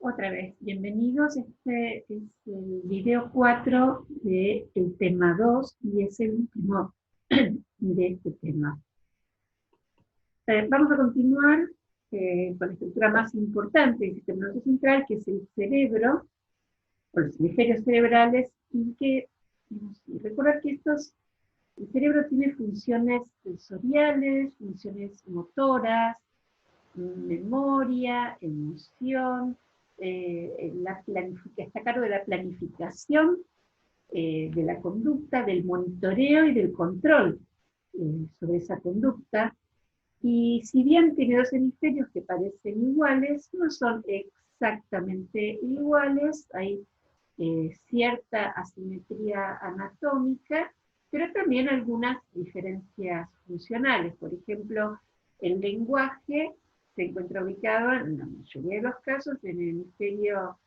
Otra vez, bienvenidos. Este es el video 4 del tema 2 y es el último de este tema. Vamos a continuar con la estructura más importante del sistema nervioso central, que es el cerebro, o los hemisferios cerebrales, y que recordar que el cerebro tiene funciones sensoriales, funciones motoras, memoria, emoción, está a cargo de la planificación, de la conducta, del monitoreo y del control sobre esa conducta. Y si bien tiene dos hemisferios que parecen iguales, no son exactamente iguales, hay cierta asimetría anatómica, pero también algunas diferencias funcionales. Por ejemplo, el lenguaje se encuentra ubicado en la mayoría de los casos en el hemisferio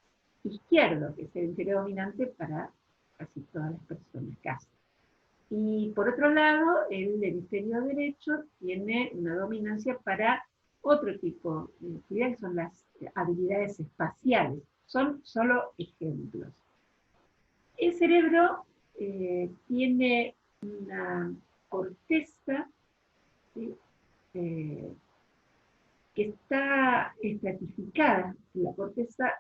izquierdo, que es el hemisferio dominante para casi todas las personas, casi. Y por otro lado, el hemisferio derecho tiene una dominancia para otro tipo de actividades, que son las habilidades espaciales. Son solo ejemplos. El cerebro tiene una corteza, ¿sí? Que está estratificada. La corteza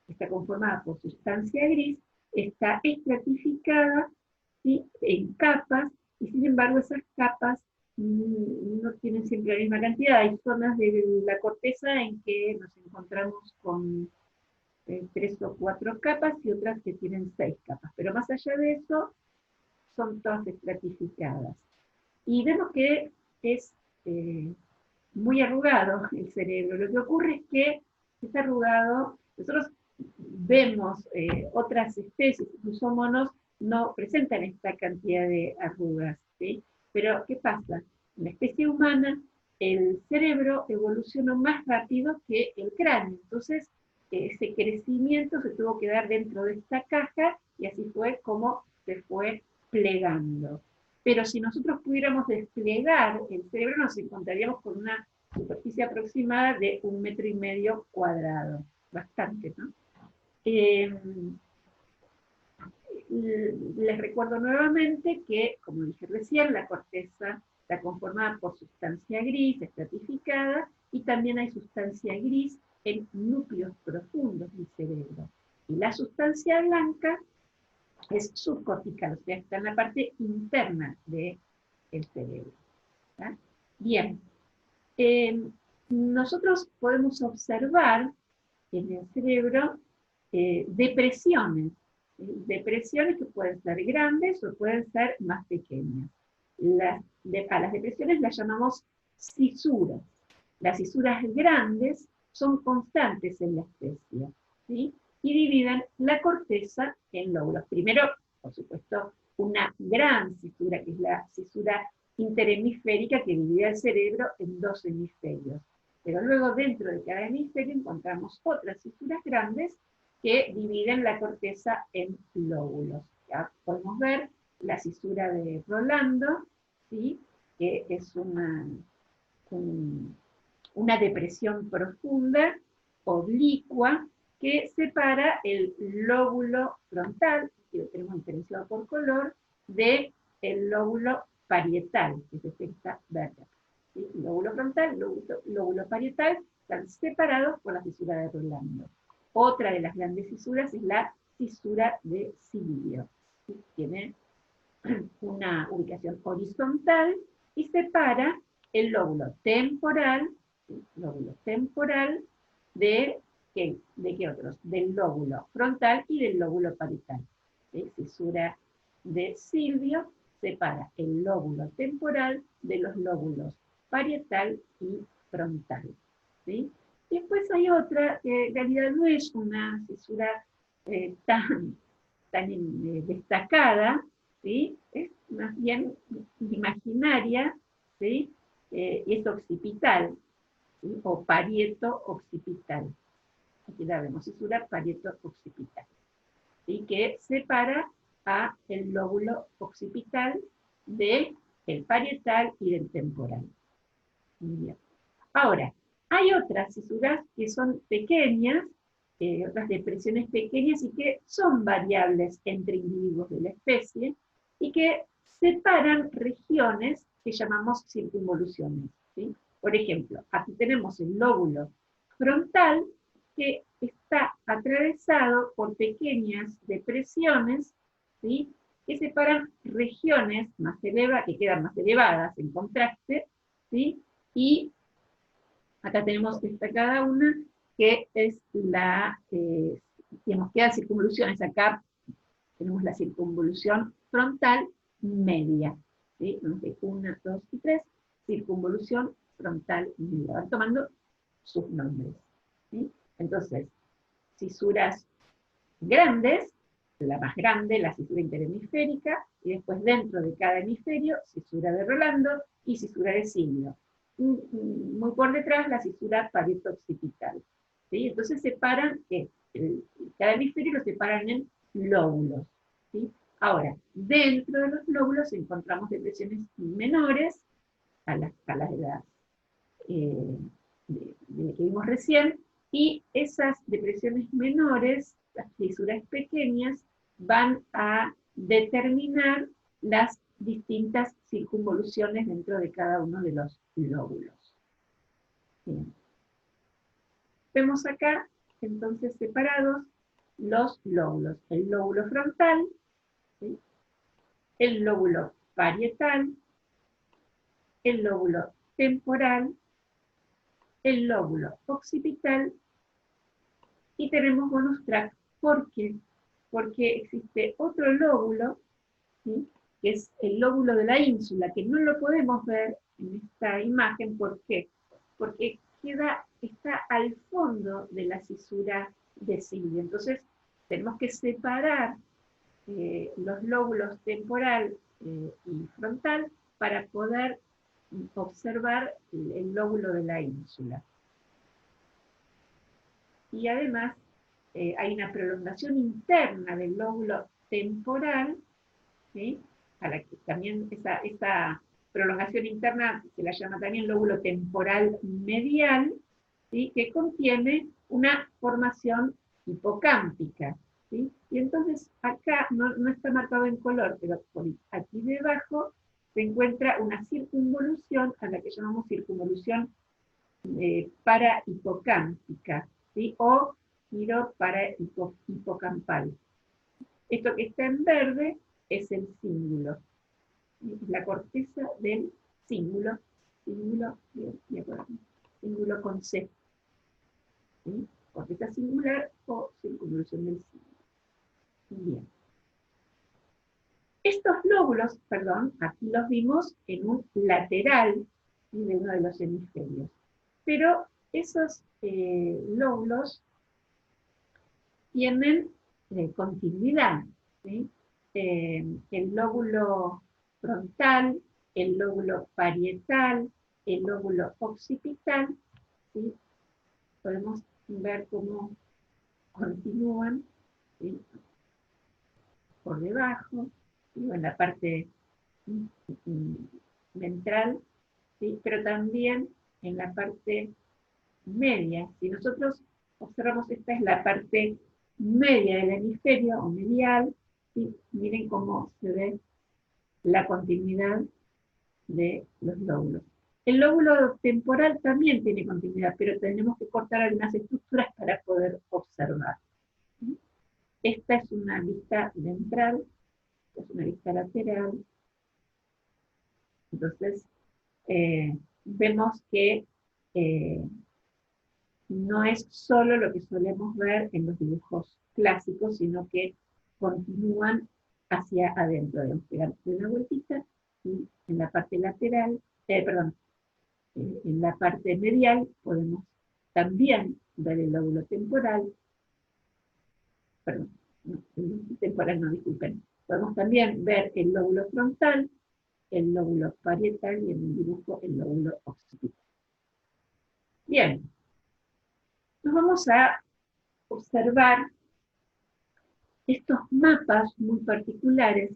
está conformada por sustancia gris, está estratificada, ¿sí? En capas, y sin embargo esas capas no tienen siempre la misma cantidad. Hay zonas de la corteza en que nos encontramos con 3 o 4 capas y otras que tienen 6 capas. Pero más allá de eso, son todas estratificadas. Y vemos que es muy arrugado el cerebro. Lo que ocurre es que está arrugado. Nosotros vemos otras especies, incluso monos, no presentan esta cantidad de arrugas, ¿sí? Pero, ¿qué pasa? En la especie humana, el cerebro evolucionó más rápido que el cráneo. Entonces, ese crecimiento se tuvo que dar dentro de esta caja y así fue como se fue plegando. Pero si nosotros pudiéramos desplegar el cerebro, nos encontraríamos con una superficie aproximada de 1,5 metros cuadrados. Bastante, ¿no? Les recuerdo nuevamente que, como dije recién, la corteza está conformada por sustancia gris estratificada y también hay sustancia gris en núcleos profundos del cerebro. Y la sustancia blanca es subcortical, o sea, está en la parte interna del cerebro. ¿Tá? Bien, nosotros podemos observar en el cerebro depresiones que pueden ser grandes o pueden ser más pequeñas. A las depresiones las llamamos cisuras. Las cisuras grandes son constantes en la especie, ¿sí? Y dividen la corteza en lóbulos. Primero, por supuesto, una gran cisura, que es la cisura interhemisférica, que divide el cerebro en dos hemisferios. Pero luego dentro de cada hemisferio encontramos otras cisuras grandes que dividen la corteza en lóbulos. Ya podemos ver la cisura de Rolando, ¿sí? Que es una depresión profunda, oblicua, que separa el lóbulo frontal, que lo tenemos diferenciado por color, del lóbulo parietal, que es este que está verde. ¿Sí? Lóbulo frontal, lóbulo parietal, están separados por la fisura de Rolando. Otra de las grandes fisuras es la fisura de Silvio. ¿Sí? Tiene una ubicación horizontal y separa el lóbulo temporal, ¿sí? Lóbulo temporal de qué otros? Del lóbulo frontal y del lóbulo parietal. ¿Sí? Fisura de Silvio separa el lóbulo temporal de los lóbulos parietal y frontal. ¿Sí? Después hay otra que en realidad no es una fisura tan destacada, ¿sí? Es más bien imaginaria, ¿sí? Y es occipital, ¿sí? O parieto-occipital. Aquí la vemos, fisura parieto-occipital, ¿sí? Que separa a el lóbulo occipital del parietal y del temporal. Muy bien. Ahora, hay otras fisuras que son pequeñas, otras depresiones pequeñas y que son variables entre individuos de la especie y que separan regiones que llamamos circunvoluciones, ¿sí? Por ejemplo, aquí tenemos el lóbulo frontal que está atravesado por pequeñas depresiones, ¿sí? Que separan regiones más elevadas, que quedan más elevadas en contraste, ¿sí? Y acá tenemos destacada una que es la, digamos, quedan circunvoluciones. Acá tenemos la circunvolución frontal media. ¿Sí? Entonces, 1, 2 y 3, circunvolución frontal media. Van tomando sus nombres. ¿Sí? Entonces, cisuras grandes, la más grande, la cisura interhemisférica, y después dentro de cada hemisferio, cisura de Rolando y cisura de Silvio. Muy por detrás, la cisura parieto-occipital. ¿Sí? Entonces separan, cada hemisferio lo separan en lóbulos. ¿Sí? Ahora, dentro de los lóbulos encontramos depresiones menores a las de la que vimos recién, y esas depresiones menores, las fisuras pequeñas, van a determinar las distintas circunvoluciones dentro de cada uno de los lóbulos. Bien. Vemos acá, entonces, separados los lóbulos. El lóbulo frontal, ¿sí? El lóbulo parietal, el lóbulo temporal, el lóbulo occipital, y tenemos bonus track. ¿Por qué? Porque existe otro lóbulo, ¿sí? Que es el lóbulo de la ínsula, que no lo podemos ver en esta imagen. ¿Por qué? Porque está al fondo de la cisura de Silvio. Entonces, tenemos que separar los lóbulos temporal y frontal para poder observar el lóbulo de la ínsula. Y además, hay una prolongación interna del lóbulo temporal, ¿sí? A la que también esa prolongación interna se la llama también lóbulo temporal medial, ¿sí? Que contiene una formación hipocámpica. ¿Sí? Y entonces acá no está marcado en color, pero aquí debajo se encuentra una circunvolución a la que llamamos circunvolución parahipocámpica, ¿sí? O giro parahipocampal. Esto que está en verde es el cíngulo, la corteza del cíngulo, cíngulo con C, ¿sí? Corteza singular o circunvolución del cíngulo. Bien. Estos lóbulos, perdón, aquí los vimos en un lateral, ¿sí? De uno de los hemisferios. Pero esos lóbulos tienen continuidad, ¿sí? El lóbulo frontal, el lóbulo parietal, el lóbulo occipital, ¿sí? Podemos ver cómo continúan, ¿sí? Por debajo, ¿sí? En la parte ventral, ¿sí? Pero también en la parte media. Si nosotros observamos, esta es la parte media del hemisferio, o medial, y miren cómo se ve la continuidad de los lóbulos. El lóbulo temporal también tiene continuidad, pero tenemos que cortar algunas estructuras para poder observar. Esta es una vista ventral, es una vista lateral. Entonces, vemos que no es solo lo que solemos ver en los dibujos clásicos, sino que continúan hacia adentro. Debemos pegar una vueltita y en la parte lateral, en la parte medial podemos también ver el lóbulo temporal, disculpen. Podemos también ver el lóbulo frontal, el lóbulo parietal y en el dibujo el lóbulo occipital. Bien, nos vamos a observar estos mapas muy particulares,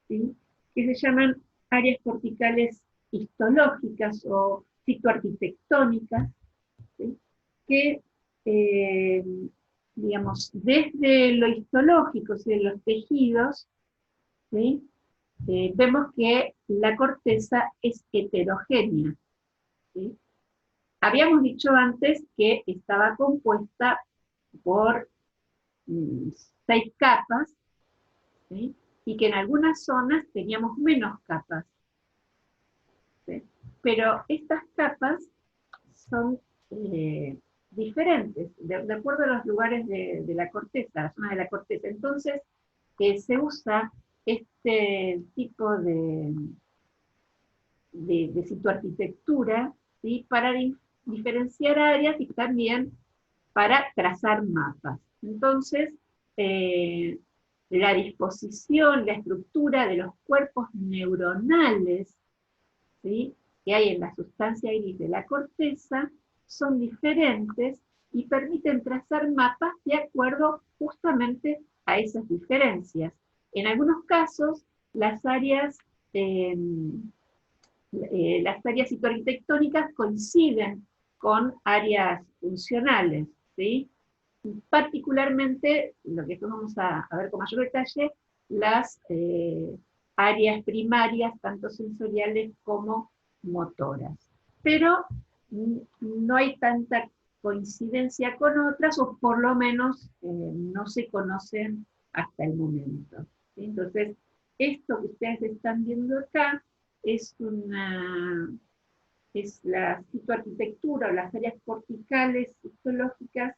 ¿sí? Que se llaman áreas corticales histológicas o citoarquitectónicas, ¿sí? Que digamos, desde lo histológico, de los tejidos, ¿sí? Vemos que la corteza es heterogénea, ¿sí? Habíamos dicho antes que estaba compuesta por 6 capas, ¿sí? Y que en algunas zonas teníamos menos capas, ¿sí? Pero estas capas son diferentes, de acuerdo a los lugares de la corteza, la zona de la corteza. Entonces, se usa este tipo de citoarquitectura, ¿sí? Para diferenciar áreas y también para trazar mapas. Entonces, eh, la disposición, la estructura de los cuerpos neuronales, ¿sí?, que hay en la sustancia gris de la corteza son diferentes y permiten trazar mapas de acuerdo justamente a esas diferencias. En algunos casos, eh, las áreas citoarquitectónicas coinciden con áreas funcionales, ¿sí? Particularmente, lo que vamos a ver con mayor detalle, las áreas primarias, tanto sensoriales como motoras. Pero no hay tanta coincidencia con otras, o por lo menos no se conocen hasta el momento, ¿sí? Entonces, esto que ustedes están viendo acá es la citoarquitectura o las áreas corticales histológicas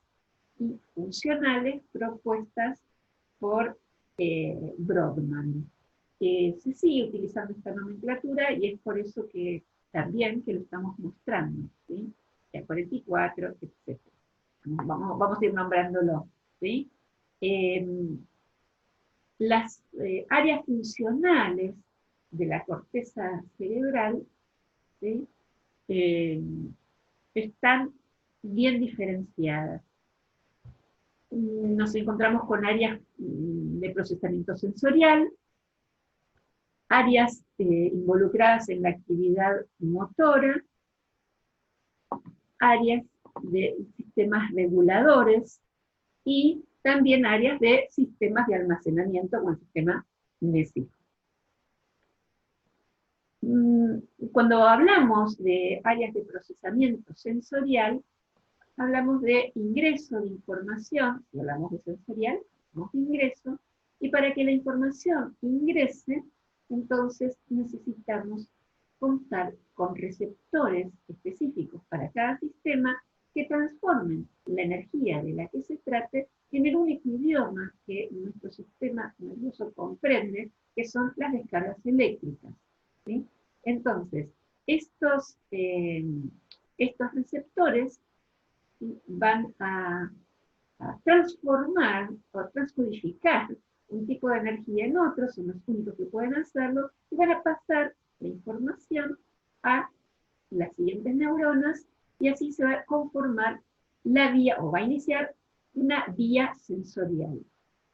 y funcionales propuestas por Brodmann. Se sigue utilizando esta nomenclatura y es por eso que también que lo estamos mostrando, ¿sí? El 44, etc. Vamos a ir nombrándolo, ¿sí? Las áreas funcionales de la corteza cerebral, ¿sí?, están bien diferenciadas. Nos encontramos con áreas de procesamiento sensorial, áreas involucradas en la actividad motora, áreas de sistemas reguladores y también áreas de sistemas de almacenamiento como el sistema Nésico. Cuando hablamos de áreas de procesamiento sensorial, hablamos de ingreso de información. Si hablamos de sensorial, hablamos de ingreso, y para que la información ingrese, entonces necesitamos contar con receptores específicos para cada sistema que transformen la energía de la que se trate en el único idioma que nuestro sistema nervioso comprende, que son las descargas eléctricas, ¿sí? Entonces, estos receptores van a transformar o transcodificar un tipo de energía en otro, son los únicos que pueden hacerlo, y van a pasar la información a las siguientes neuronas, y así se va a conformar la vía, o va a iniciar una vía sensorial.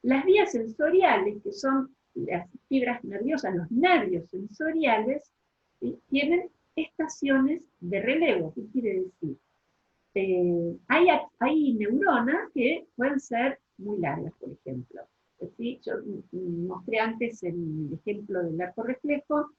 Las vías sensoriales, que son las fibras nerviosas, los nervios sensoriales, ¿sí?, tienen estaciones de relevo. ¿Qué quiere decir? Hay neuronas que pueden ser muy largas, por ejemplo. ¿Sí? Yo mostré antes el ejemplo del arco reflejo,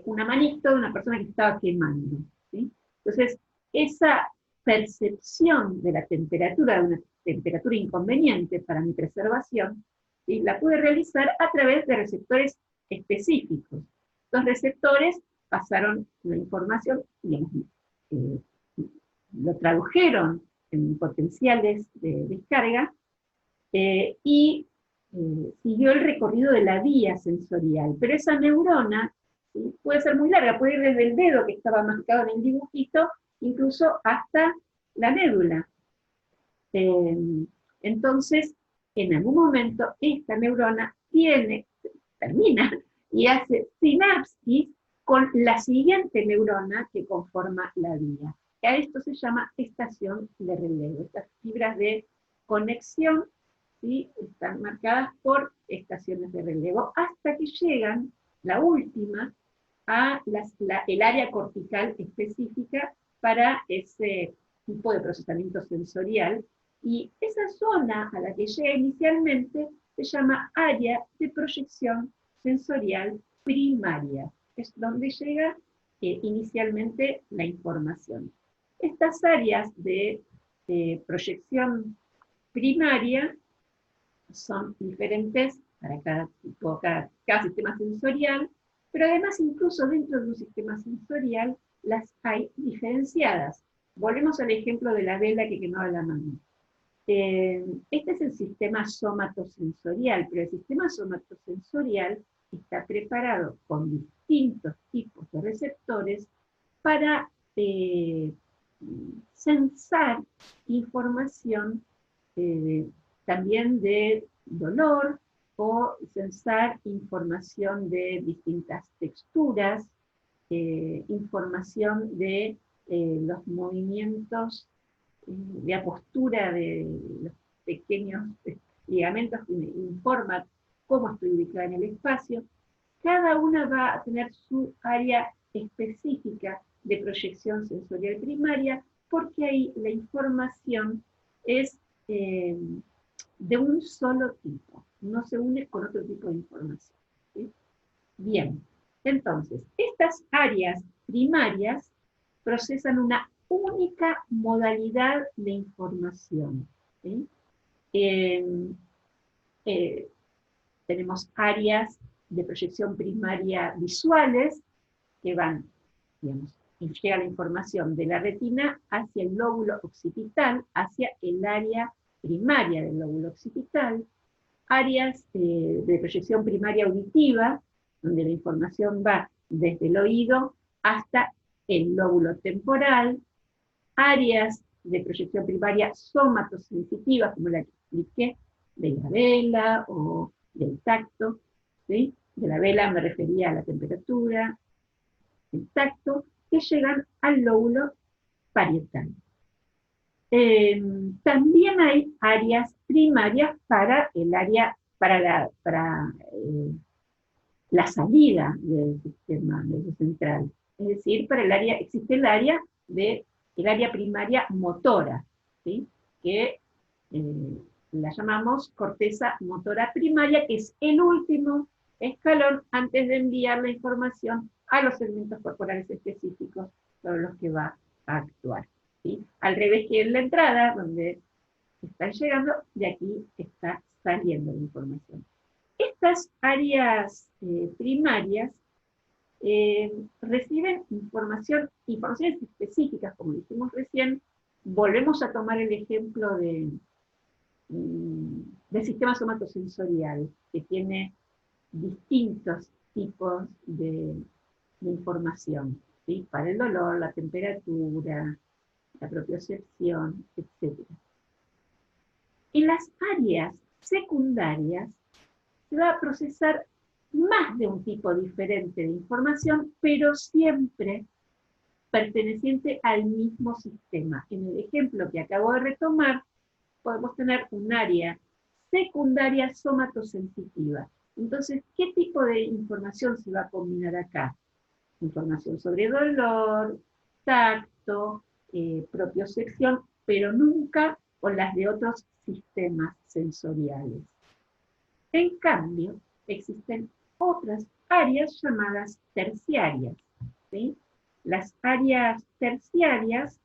una manito de una persona que estaba quemando, ¿sí? Entonces, esa percepción de la temperatura, de una temperatura inconveniente para mi preservación, ¿sí?, la pude realizar a través de receptores específicos. Los receptores pasaron la información, digamos, lo tradujeron en potenciales de descarga, y siguió el recorrido de la vía sensorial. Pero esa neurona, ¿sí?, puede ser muy larga, puede ir desde el dedo que estaba marcado en el dibujito, incluso hasta la médula. Entonces, en algún momento, esta neurona termina y hace sinapsis con la siguiente neurona que conforma la vía. A esto se llama estación de relevo. Estas fibras de conexión, ¿sí?, están marcadas por estaciones de relevo, hasta que llegan, la última, a el área cortical específica para ese tipo de procesamiento sensorial, Y esa zona a la que llega inicialmente se llama área de proyección sensorial primaria. Es donde llega inicialmente la información. Estas áreas de proyección primaria son diferentes para cada tipo, cada sistema sensorial, pero además incluso dentro de un sistema sensorial las hay diferenciadas. Volvemos al ejemplo de la vela que quemaba la mano. Este es el sistema somatosensorial, pero el sistema somatosensorial está preparado con distintos tipos de receptores para sensar información también de dolor o sensar información de distintas texturas, información de los movimientos, la postura de los pequeños ligamentos que me informan cómo estoy ubicada en el espacio. Cada una va a tener su área específica de proyección sensorial primaria, porque ahí la información es de un solo tipo, no se une con otro tipo de información. ¿Sí? Bien, entonces, estas áreas primarias procesan una única modalidad de información. ¿Sí? Tenemos áreas de proyección primaria visuales que van, digamos, llega la información de la retina hacia el lóbulo occipital, hacia el área primaria del lóbulo occipital, áreas de proyección primaria auditiva, donde la información va desde el oído hasta el lóbulo temporal, áreas de proyección primaria somatosensitiva, como la que expliqué, de la vela o del tacto, ¿sí? De la vela me refería a la temperatura, el tacto, que llegan al lóbulo parietal. También hay áreas primarias para el área, para la salida del sistema nervioso central. Es decir, para el área, existe el área primaria motora, ¿sí? Que la llamamos corteza motora primaria, que es el último escalón antes de enviar la información a los segmentos corporales específicos sobre los que va a actuar. ¿Sí? Al revés que en la entrada, donde están llegando, de aquí está saliendo la información. Estas áreas primarias reciben informaciones específicas, como dijimos recién. Volvemos a tomar el ejemplo del sistema somatosensorial, que tiene distintos tipos de información, ¿sí? Para el dolor, la temperatura, la propiocepción, etc. En las áreas secundarias se va a procesar más de un tipo diferente de información, pero siempre perteneciente al mismo sistema. En el ejemplo que acabo de retomar, podemos tener un área secundaria somatosensitiva. Entonces, ¿qué tipo de información se va a combinar acá? Información sobre dolor, tacto, propiocepción, pero nunca con las de otros sistemas sensoriales. En cambio, existen otras áreas llamadas terciarias. ¿Sí? Las áreas terciarias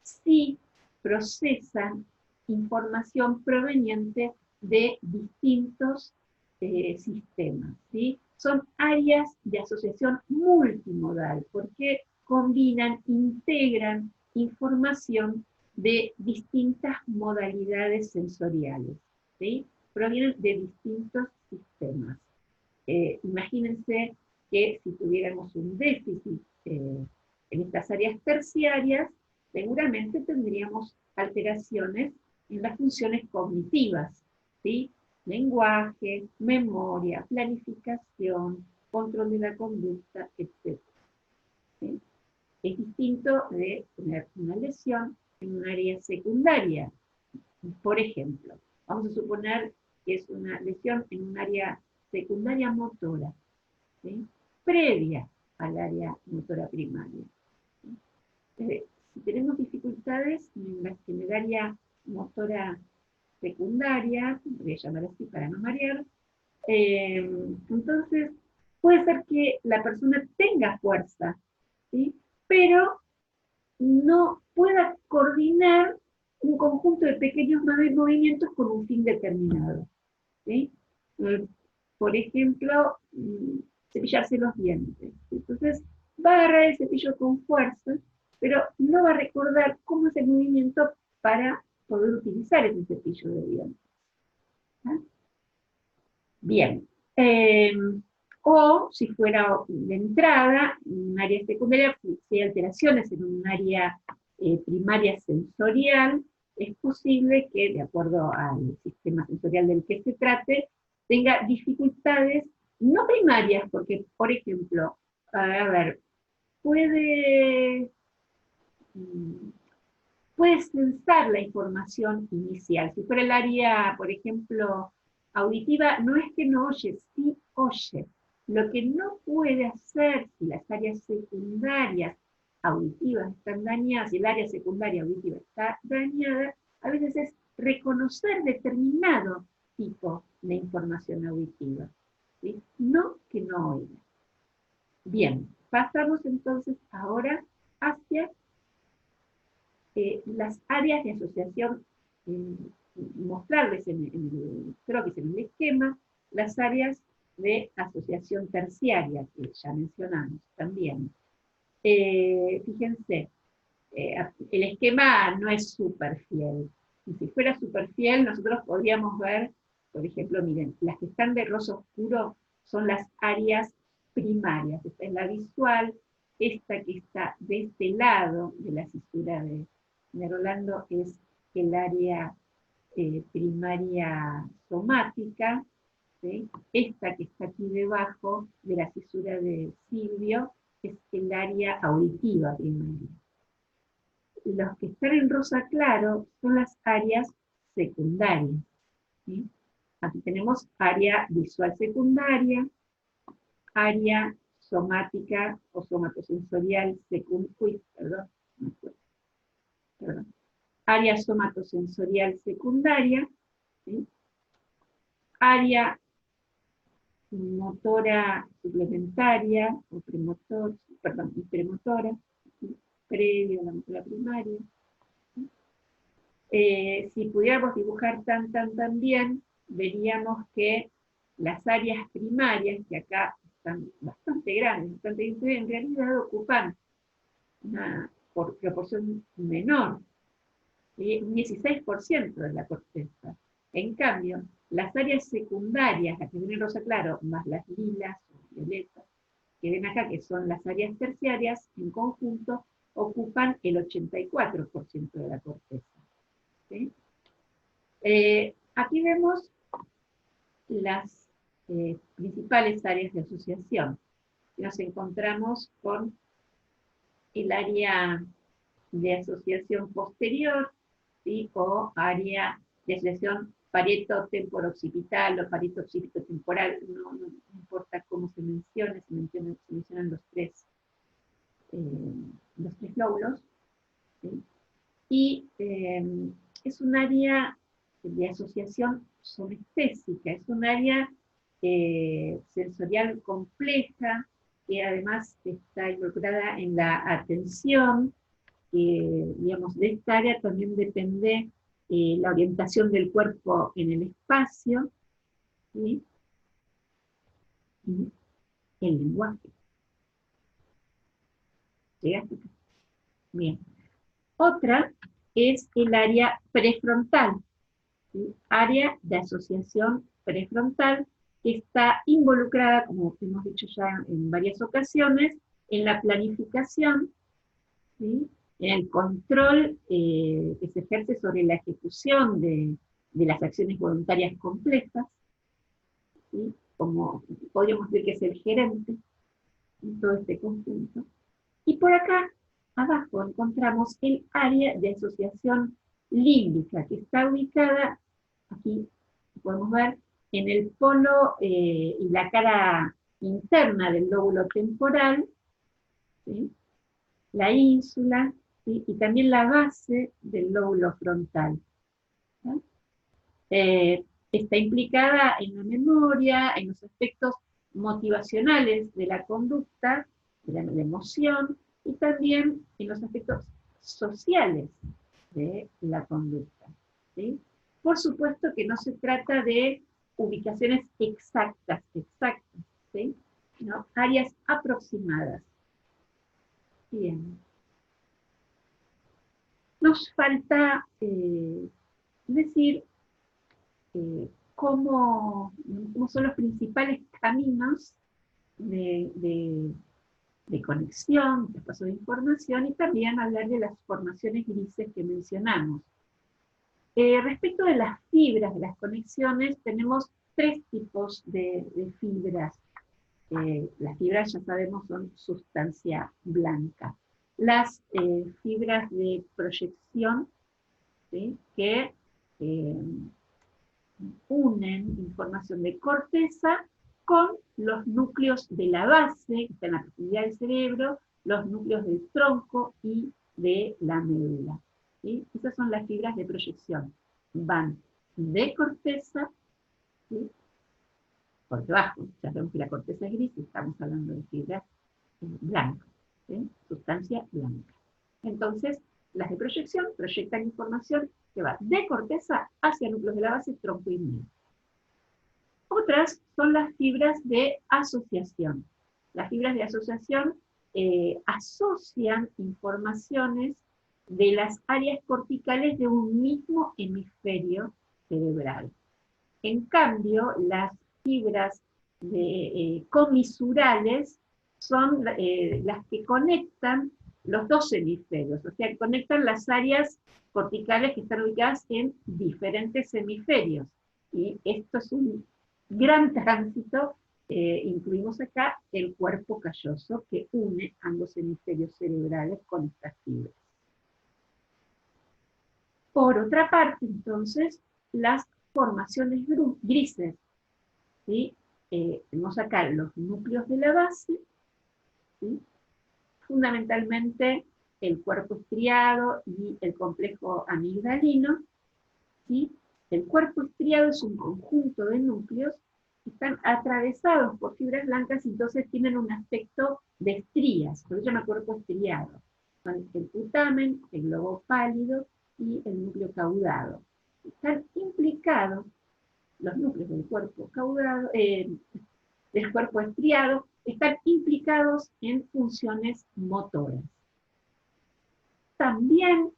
sí procesan información proveniente de distintos sistemas. ¿Sí? Son áreas de asociación multimodal, porque combinan, integran información de distintas modalidades sensoriales. ¿Sí? Provienen de distintos sistemas. Imagínense que si tuviéramos un déficit en estas áreas terciarias, seguramente tendríamos alteraciones en las funciones cognitivas, ¿sí? Lenguaje, memoria, planificación, control de la conducta, etc. ¿Sí? Es distinto de tener una lesión en un área secundaria. Por ejemplo, vamos a suponer que es una lesión en un área secundaria motora, ¿sí? Previa al área motora primaria. Si tenemos dificultad dificultades en el área motora secundaria, voy a llamar así para no marear. Entonces, puede ser que la persona tenga fuerza, ¿sí? Pero no pueda coordinar un conjunto de pequeños movimientos con un fin determinado, ¿sí? Por ejemplo, cepillarse los dientes. Entonces, va a agarrar el cepillo con fuerza, pero no va a recordar cómo es el movimiento para poder utilizar ese cepillo de dientes. ¿Ah? Bien. O si fuera de entrada, un área secundaria, si hay alteraciones en un área primaria sensorial, es posible que, de acuerdo al sistema sensorial del que se trate, tenga dificultades no primarias, porque, por ejemplo, a ver, puede, puede sensar la información inicial. Si fuera el área, por ejemplo, auditiva, no es que no oye, sí oye. Lo que no puede hacer si las áreas secundarias auditivas están dañadas, si el área secundaria auditiva está dañada, a veces es reconocer determinado tipo de información auditiva, ¿sí? No que no oiga. Bien, pasamos entonces ahora hacia las áreas de asociación, mostrarles en el croquis, en el esquema, las áreas de asociación terciaria, que ya mencionamos también. Fíjense, el esquema no es súper fiel. Y si fuera súper fiel, nosotros podríamos ver, por ejemplo, miren, las que están de rosa oscuro son las áreas primarias. Esta es la visual, esta que está de este lado de la cisura de Rolando es el área primaria somática, ¿sí? Esta que está aquí debajo de la cisura de Silvio es el área auditiva primaria. Los que están en rosa claro son las áreas secundarias, ¿sí? Aquí tenemos área visual secundaria, área somática o somatosensorial secundaria, área somatosensorial secundaria, ¿sí? Área motora suplementaria, o premotor, perdón, premotora, ¿sí? Previo a la motora primaria. Si pudiéramos dibujar tan bien, veríamos que las áreas primarias, que acá están bastante grandes, en realidad ocupan una proporción menor, ¿sí? Un 16% de la corteza. En cambio, las áreas secundarias, las que ven en rosa claro, más las lilas o violetas, que ven acá, que son las áreas terciarias, en conjunto, ocupan el 84% de la corteza. ¿Sí? Aquí vemos las principales áreas de asociación. Nos encontramos con el área de asociación posterior, ¿sí? O área de asociación parieto-temporo-occipital o parieto-occipito-temporal, no importa cómo se mencione, se mencionan los tres lóbulos, ¿sí? Y es un área de asociación somestésica, es un área sensorial compleja, que además está involucrada en la atención, digamos, de esta área también depende la orientación del cuerpo en el espacio, ¿sí? Y el lenguaje. ¿Llegaste acá? Bien. Otra es el área prefrontal, ¿sí? Área de asociación prefrontal, que está involucrada, como hemos dicho ya en varias ocasiones, en la planificación, ¿sí? En el control que se ejerce sobre la ejecución de las acciones voluntarias complejas, ¿sí? Como podríamos decir que es el gerente en todo este conjunto. Y por acá, abajo, encontramos el área de asociación límbica, que está ubicada, aquí podemos ver, en el polo y la cara interna del lóbulo temporal, ¿sí? La ínsula, ¿sí? Y también la base del lóbulo frontal. ¿No? Está implicada en la memoria, en los aspectos motivacionales de la conducta, de la emoción, y también en los aspectos sociales de la conducta. ¿Sí? Por supuesto que no se trata de ubicaciones exactas, ¿sí? ¿No? Áreas aproximadas. Bien. Nos falta decir cómo son los principales caminos de conexión, de paso de información, y también hablar de las formaciones grises que mencionamos. Respecto de las fibras, de las conexiones, tenemos tres tipos de fibras. Las fibras, ya sabemos, son sustancia blanca. Las fibras de proyección, ¿sí? Que unen información de corteza con los núcleos de la base, que está en la profundidad del cerebro, los núcleos del tronco y de la médula. ¿Sí? Esas son las fibras de proyección. Van de corteza, ¿sí? Por debajo, ya vemos que la corteza es gris y estamos hablando de fibras blancas, ¿sí? Sustancia blanca. Entonces, las de proyección proyectan información que va de corteza hacia núcleos de la base, tronco y médula. Otras son las fibras de asociación. Las fibras de asociación asocian informaciones de las áreas corticales de un mismo hemisferio cerebral. En cambio, las fibras comisurales son las que conectan los dos hemisferios, o sea, conectan las áreas corticales que están ubicadas en diferentes hemisferios. Y esto es un gran tránsito. Incluimos acá el cuerpo calloso que une ambos hemisferios cerebrales con estas fibras. Por otra parte, entonces, las formaciones grises, ¿sí? Tenemos acá los núcleos de la base, ¿sí? Fundamentalmente el cuerpo estriado y el complejo amigdalino, ¿sí? El cuerpo estriado es un conjunto de núcleos que están atravesados por fibras blancas y entonces tienen un aspecto de estrías, por eso se llama cuerpo estriado. Son el putamen, el globo pálido y el núcleo caudado. Están implicados los núcleos del cuerpo caudado, del cuerpo estriado, están implicados en funciones motoras. También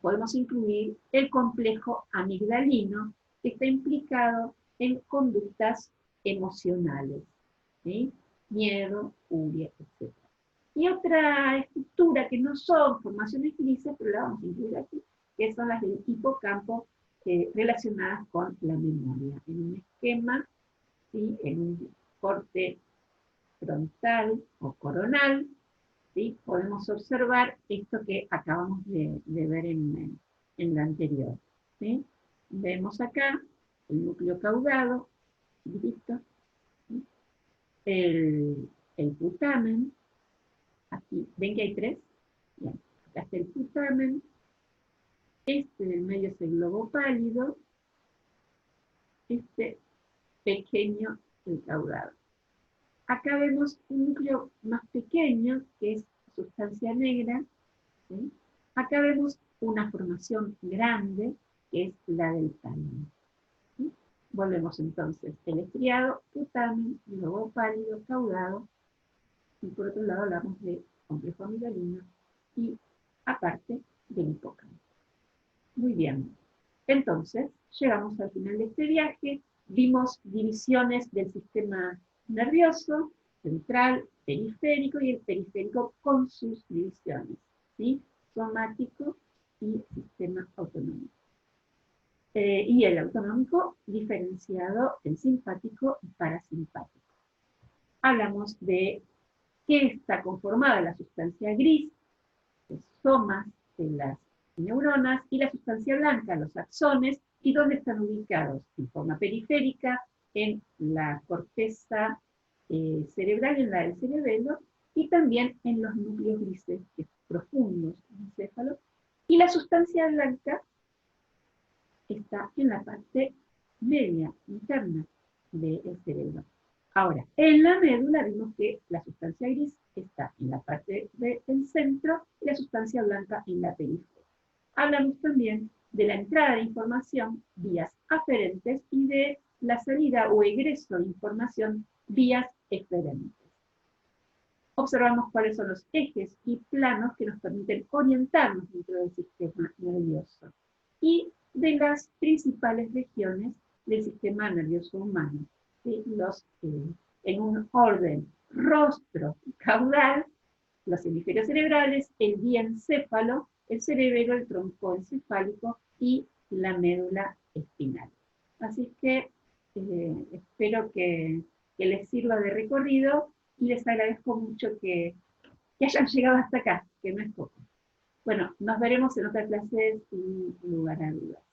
podemos incluir el complejo amigdalino, que está implicado en conductas emocionales, ¿sí? Miedo, furia, etc. Y otra estructura que no son formaciones grises, pero la vamos a incluir aquí, que son las del hipocampo relacionadas con la memoria. En un esquema, ¿sí? En un corte frontal o coronal, ¿sí? Podemos observar esto que acabamos de ver en la anterior. ¿Sí? Vemos acá el núcleo caudado, chiquitito, ¿sí? el putamen, aquí, ven que hay tres, bien, acá está el putamen, este del medio es el globo pálido, este pequeño el caudado. Acá vemos un núcleo más pequeño, que es sustancia negra, ¿sí? Acá vemos una formación grande, que es la del tálamo. ¿Sí? Volvemos entonces, el estriado, putamen, globo pálido, caudado, y por otro lado hablamos de complejo amigdalino, y aparte del hipocampo. Muy bien. Entonces, llegamos al final de este viaje, vimos divisiones del sistema nervioso, central, periférico, y el periférico con sus divisiones, ¿sí? Somático y sistema autonómico. Y el autonómico diferenciado en simpático y parasimpático. Hablamos de qué está conformada la sustancia gris, los somas de las neuronas, y la sustancia blanca, los axones, y dónde están ubicados en forma periférica, en la corteza cerebral, en la del cerebelo, y también en los núcleos grises que profundos del encéfalo, y la sustancia blanca está en la parte media, interna del cerebro. Ahora, en la médula vimos que la sustancia gris está en la parte del centro y la sustancia blanca en la periferia. Hablamos también de la entrada de información, vías aferentes, y de la salida o egreso de información, vías eferentes. Observamos cuáles son los ejes y planos que nos permiten orientarnos dentro del sistema nervioso y de las principales regiones del sistema nervioso humano. ¿Sí? En un orden rostro y caudal, los hemisferios cerebrales, el diencéfalo, el cerebelo, el tronco encefálico y la médula espinal. Así que espero que les sirva de recorrido y les agradezco mucho que hayan llegado hasta acá, que no es poco. Bueno, nos veremos en otra clase sin lugar a dudas.